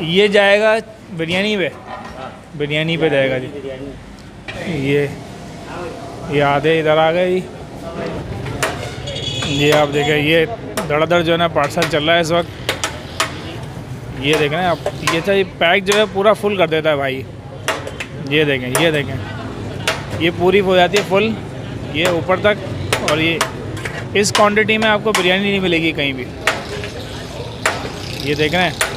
ये जाएगा बिरयानी पे जाएगा जी। ये आधे इधर आ गए जी। ये आप देखें, ये धड़ाधड़ जो है ना पार्सल चल रहा है इस वक्त। ये देखें आप, ये पैक जो है पूरा फुल कर देता है भाई। ये देखें ये पूरी हो जाती है फुल, ये ऊपर तक। और ये इस क्वांटिटी में आपको बिरयानी नहीं मिलेगी कहीं भी। ये देख रहे हैं।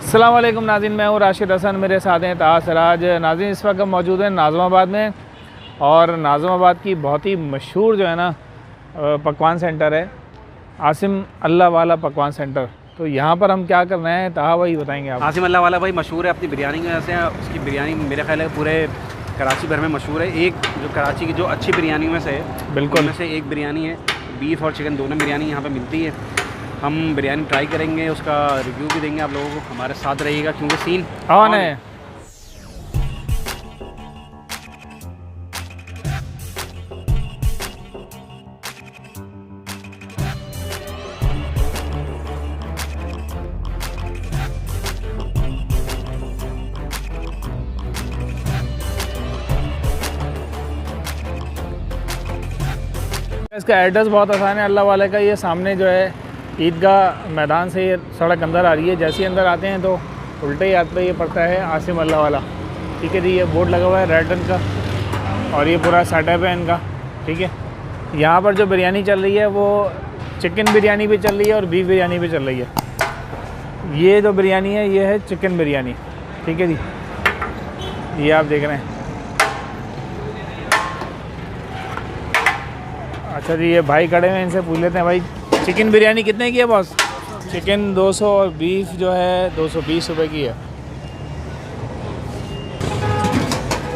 अस्सलाम वालेकुम नाज़रीन, मैं हूँ राशिद हसन, मेरे साथ हैं ताहा सिराज। नाज़रीन इस वक्त हम मौजूद हैं नाज़िमाबाद में, और नाज़िमाबाद की बहुत ही मशहूर जो है ना पकवान सेंटर है आसिम अल्लाह वाला पकवान सेंटर। तो यहाँ पर हम क्या कर रहे हैं ताहा भाई बताएंगे आप। आसिम अल्लाह वाला भाई मशहूर है अपनी बिरयानी की वजह से। उसकी बिरयानी मेरे ख्याल है पूरे कराची भर में मशहूर है। एक जो कराची की जो अच्छी बिरयानी में से है, बिल्कुल उनमें से एक बिरयानी है। बीफ और चिकन दोनों बिरयानी यहाँ पे मिलती है। हम बिरयानी ट्राई करेंगे, उसका रिव्यू भी देंगे आप लोगों को। हमारे साथ रहिएगा क्योंकि सीन ऑन है। इसका एड्रेस बहुत आसान है अल्लाह वाले का। ये सामने जो है ईदगाह मैदान से ये सड़क अंदर आ रही है। जैसे ही अंदर आते हैं तो उल्टे ही हाथ पे ये पड़ता है आसिम अल्लाह वाला। ठीक है जी, ये बोर्ड लगा हुआ है रेड रंग का, और ये पूरा सेटअप है इनका। ठीक है, यहाँ पर जो बिरयानी चल रही है वो चिकन बिरयानी भी चल रही है और बीफ बिरयानी भी चल रही है। ये जो बिरयानी है ये है चिकन बिरयानी। ठीक है जी, ये आप देख रहे हैं। अच्छा जी, ये भाई खड़े हैं, इनसे पूछ लेते हैं भाई चिकन बिरयानी कितने की है बॉस? चिकन 200 और बीफ जो है 220 रुपए की है।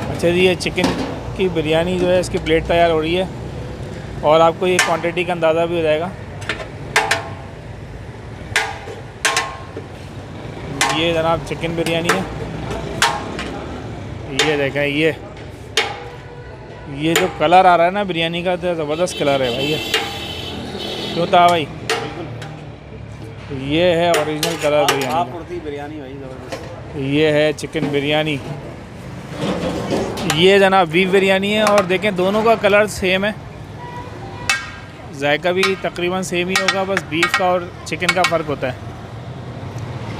अच्छा जी, ये चिकन की बिरयानी जो है इसकी प्लेट तैयार हो रही है, और आपको ये क्वांटिटी का अंदाज़ा भी हो जाएगा। ये जनाब चिकन बिरयानी है। ये देखें, ये जो कलर आ रहा है ना बिरयानी का, तो ज़बरदस्त कलर है भाई। ये क्यों था भाई? ये है ओरिजिनल कलर बिरयानी भाई ज़बरदस्त। ये है चिकन बिरयानी। ये जनाब बीफ बिरयानी है, और देखें दोनों का कलर सेम है, जायका भी तकरीबन सेम ही होगा, बस बीफ का और चिकन का फ़र्क होता है।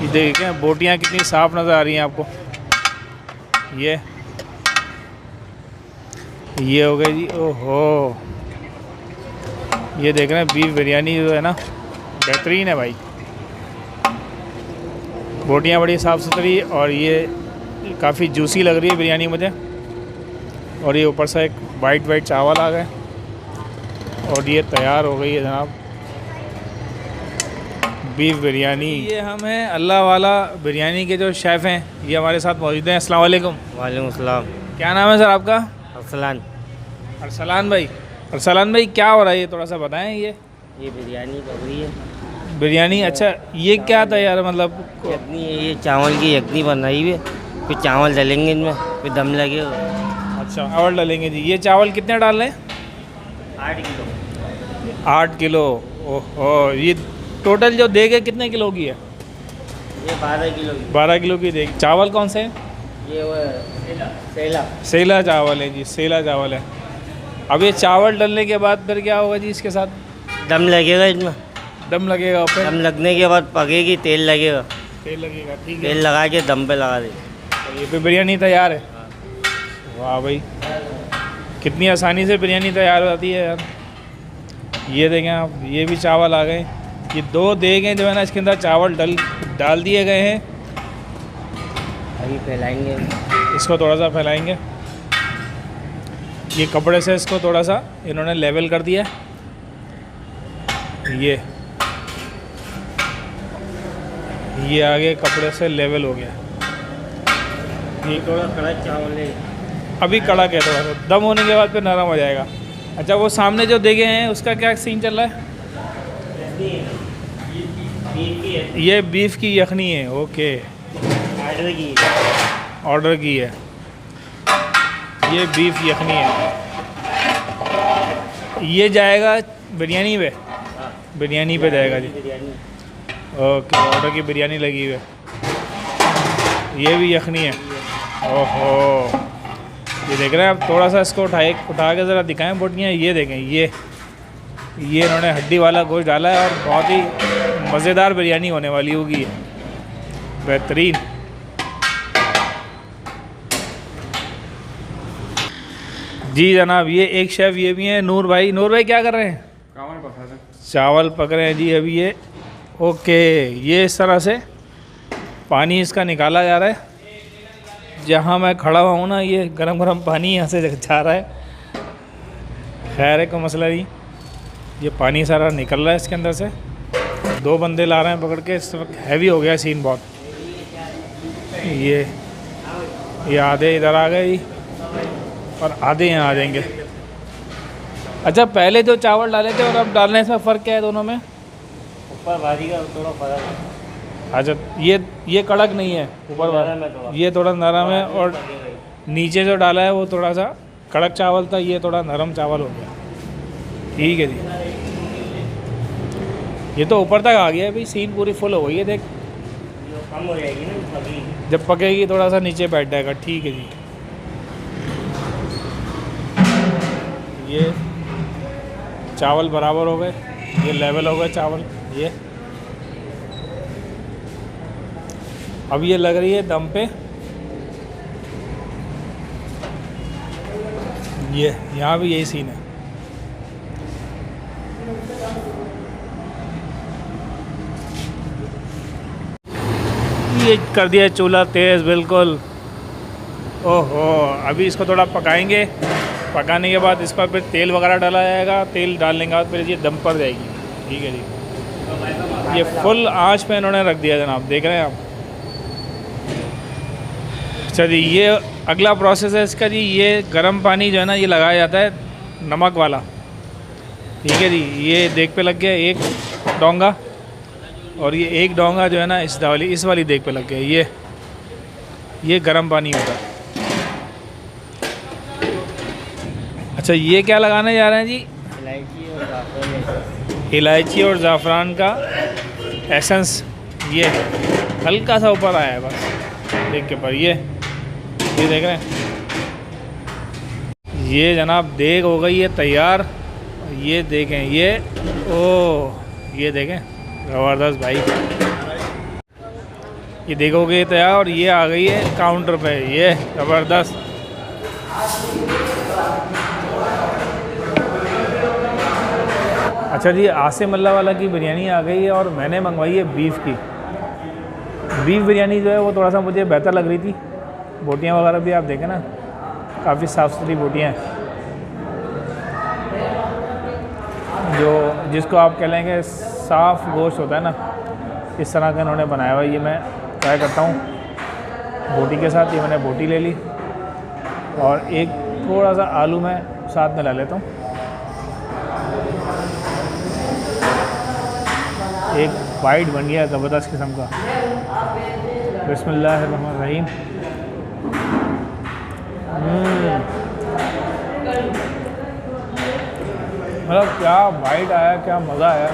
ये देखें बोटियाँ कितनी साफ़ नज़र आ रही हैं आपको। ये हो गई जी। ओहो, ये देख रहे हैं बीफ बिरयानी जो है ना बेहतरीन है भाई। बोटियाँ बड़ी साफ़ सुथरी, और ये काफ़ी जूसी लग रही है बिरयानी मुझे। और ये ऊपर से एक वाइट चावल आ गए, और ये तैयार हो गई है जनाब बीफ बिरयानी। ये हम हैं अल्लाह वाला बिरयानी के जो शेफ़ हैं, ये हमारे साथ मौजूद हैं। अस्सलाम वालेकुम। वालेकुम अस्सलाम। क्या नाम है सर आपका? अरसलान। अरसलान भाई। अरसलान भाई क्या हो रहा है ये थोड़ा सा बताएं। ये बिरयानी बन रही है। बिरयानी, अच्छा ये क्या तैयार मतलब? यखनी है, ये चावल की यखनी बन रही है। फिर चावल डालेंगे इनमें, फिर दम लगेगा। अच्छा, चावल डालेंगे जी। ये चावल कितने डाल रहे हैं? 8 किलो। 8 किलो। ओहो, ये टोटल जो देग है कितने किलो की है? ये 12 किलो की। 12 किलो की देग। चावल कौन से हैं? ये वो सेला सेला चावल है जी, सेला चावल है। अब ये चावल डालने के बाद फिर क्या होगा जी इसके साथ? दम लगेगा इसमें। दम लगेगा, फिर दम लगने के बाद पकेगी, तेल लगेगा। तेल लगेगा, ठीक है। तेल लगा के दम पे लगा दे। ये पे बिरयानी तैयार है। वाह भाई, कितनी आसानी से बिरयानी तैयार हो जाती है यार। ये देखें आप, ये भी चावल आ गए। ये 2 देगें जो है ना इसके अंदर चावल डाल दिए गए हैं। अभी फैलाएंगे, इसको थोड़ा सा फैलाएंगे। ये कपड़े से इसको थोड़ा सा इन्होंने लेवल कर दिया है। ये आगे कपड़े से लेवल हो गया। ये थोड़ा कड़ा चावल है। अभी कड़ा है थोड़ा सा, दम होने के बाद फिर नरम हो जाएगा। अच्छा, वो सामने जो देगे हैं उसका क्या सीन चल रहा है? ये बीफ की यखनी है। ओके, ऑर्डर की है। ये बीफ यखनी है। ये जाएगा बिरयानी पे जाएगा जी। ओके, ऑर्डर की बिरयानी लगी हुई है। ये भी यखनी है। ओहो, ये देख रहे हैं आप, थोड़ा सा इसको उठा के ज़रा दिखाएं बोटियाँ। ये देखें, ये इन्होंने हड्डी वाला गोश्त डाला है और बहुत ही मज़ेदार बिरयानी होने वाली होगी, बेहतरीन। जी जनाब, ये एक शेफ़ ये भी हैं, नूर भाई। नूर भाई क्या कर रहे हैं? चावल पक रहे हैं जी अभी ये। ओके, ये इस तरह से पानी इसका निकाला जा रहा है। जहाँ मैं खड़ा हुआ हूँ ना, ये गरम गरम पानी यहाँ से जा रहा है। खैर है, कोई मसला नहीं। ये पानी सारा निकल रहा है इसके अंदर से। 2 बंदे ला रहे हैं पकड़ के। इस वक्त हैवी हो गया सीन बहुत। ये आधे इधर आ गए और आधे यहाँ आ जाएंगे। अच्छा, पहले जो चावल डाले थे और अब डालने से फ़र्क क्या है दोनों में? ऊपर भारी का थोड़ा फर्क है। अच्छा, ये कड़क नहीं है, ऊपर वाला ये थोड़ा नरम है, और नीचे जो डाला है वो थोड़ा सा कड़क चावल था, ये थोड़ा नरम चावल हो गया। ठीक है जी, ये तो ऊपर तक आ गया है भाई। सीन पूरी फुल हो गई है, देख। कम हो जाएगी ना अभी, जब पकेगी थोड़ा सा नीचे बैठ जाएगा। ठीक है जी, ये चावल बराबर हो गए, ये लेवल हो गए चावल। ये अब ये लग रही है दम पे। ये यहाँ भी यही सीन है। ये कर दिया चूल्हा तेज़ बिल्कुल। ओहो, अभी इसको थोड़ा पकाएंगे। पकाने के बाद इस पर फिर तेल वगैरह डाला जाएगा। तेल डालने के बाद फिर ये दम पर जाएगी। ठीक है जी, ये फुल आंच पे इन्होंने रख दिया जनाब, देख रहे हैं आप। अच्छा जी, ये अगला प्रोसेस है इसका जी। ये गर्म पानी जो है ना, ये लगाया जाता है नमक वाला। ठीक है जी, ये देग पे लग गया एक डोंगा, और ये एक डोंगा जो है ना इस वाली देग पे लग गया। ये गर्म पानी होता है। अच्छा, ये क्या लगाने जा रहे हैं जी? इलायची और ज़ाफ़रान का एसेंस। ये हल्का सा ऊपर आया है बस देख के पर। ये देख रहे हैं, ये जनाब देग हो गई है तैयार। ये देखें, ये देखें, ज़बरदस्त भाई। ये देग हो गई तैयार और ये आ गई है काउंटर पे। ये ज़बरदस्त। अच्छा जी, आसिम अल्लाह वाला की बिरयानी आ गई है और मैंने मंगवाई है बीफ की। बीफ बिरयानी जो है वो थोड़ा सा मुझे बेहतर लग रही थी। बोटियाँ वगैरह भी आप देखें ना, काफ़ी साफ़ सुथरी बोटियाँ हैं। जिसको आप कह लेंगे साफ़ गोश्त होता है ना, इस तरह का इन्होंने बनाया हुआ है। ये मैं ट्राई करता हूँ बोटी के साथ। ये मैंने बोटी ले ली और एक थोड़ा सा आलू मैं साथ में ला लेता हूँ। एक बाइट बन गया ज़बरदस्त किस्म का। बिस्मिल्लाहिर्रहमानिर्रहीम। मतलब क्या बाइट आया, क्या मज़ा आया।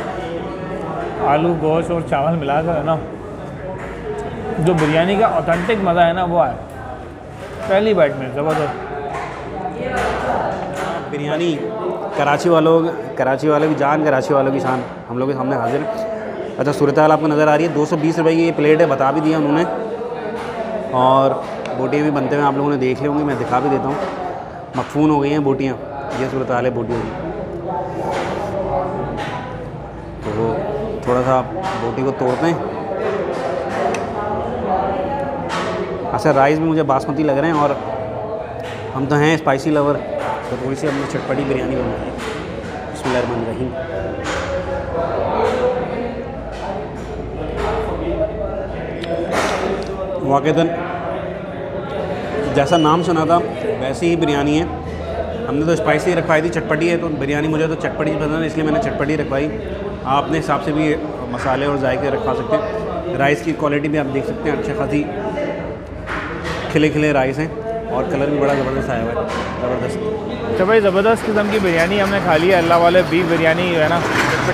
आलू गोश्त और चावल मिलाकर है ना, जो बिरयानी का ऑथेंटिक मज़ा है ना वो आया पहली बाइट में। ज़बरदस्त बिरयानी। कराची वालों की जान, कराची वालों की शान हम लोग के सामने हाजिर है। अच्छा, सूरत हाल आपको नज़र आ रही है। 220 रुपये की ये प्लेट है, बता भी दिया उन्होंने। और बोटियाँ भी बनते हुए आप लोगों ने देख ली होंगी, मैं दिखा भी देता हूँ। मखफून हो गई हैं बोटियाँ। ये सूरत हाल है बोटियों की। तो वो थोड़ा सा बोटी को तोड़ते हैं। अच्छा, राइस भी मुझे बासमती लग रहे हैं और हम तो हैं स्पाइसी लवर, तो थोड़ी सी हमने चटपटी बिरयानी बनाई है। बिस्मिल्लाहिर्रहमानिर्रहीम। वाक़ईतन जैसा नाम सुना था वैसी ही बिरयानी है। हमने तो स्पाइसी रखवाई थी, चटपटी है तो बिरयानी मुझे तो चटपटी पसंद है, इसलिए मैंने चटपटी रखवाई। आप अपने हिसाब से भी मसाले और जायके रखवा सकते हैं। राइस की क्वालिटी भी आप देख सकते हैं, अच्छी खासी खिले खिले राइस हैं और कलर भी बड़ा ज़बरदस्त आया हुआ है, ज़बरदस्त। तो भाई ज़बरदस्त किस्म की बिरयानी हमने खा ली है, अल्लाह वाले बीफ बिरयानी जो है ना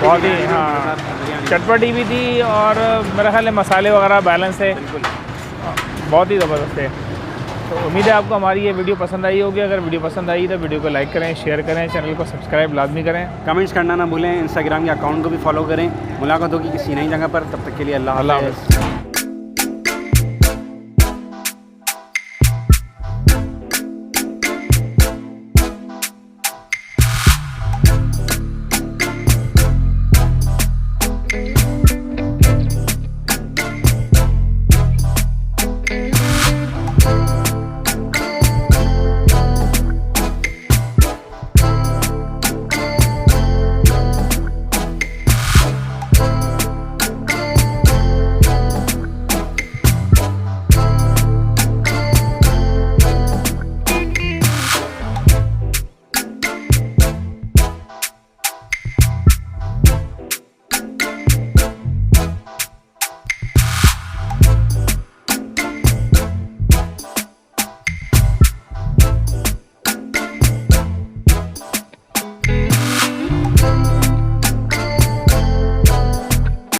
बहुत ही, हाँ चटपटी भी थी और मेरा ख्याल है मसाले वगैरह बैलेंस है, बहुत ही ज़बरदस्त है। तो उम्मीद है आपको हमारी ये वीडियो पसंद आई होगी। अगर वीडियो पसंद आई तो वीडियो को लाइक करें, शेयर करें, चैनल को सब्सक्राइब लाजमी करें। कमेंट्स करना ना भूलें, इंस्टाग्राम के अकाउंट को भी फॉलो करें। मुलाकात होगी किसी नई जगह पर, तब तक के लिए अल्लाह अल्लाह हाफ़िज़। हाफ़िज़।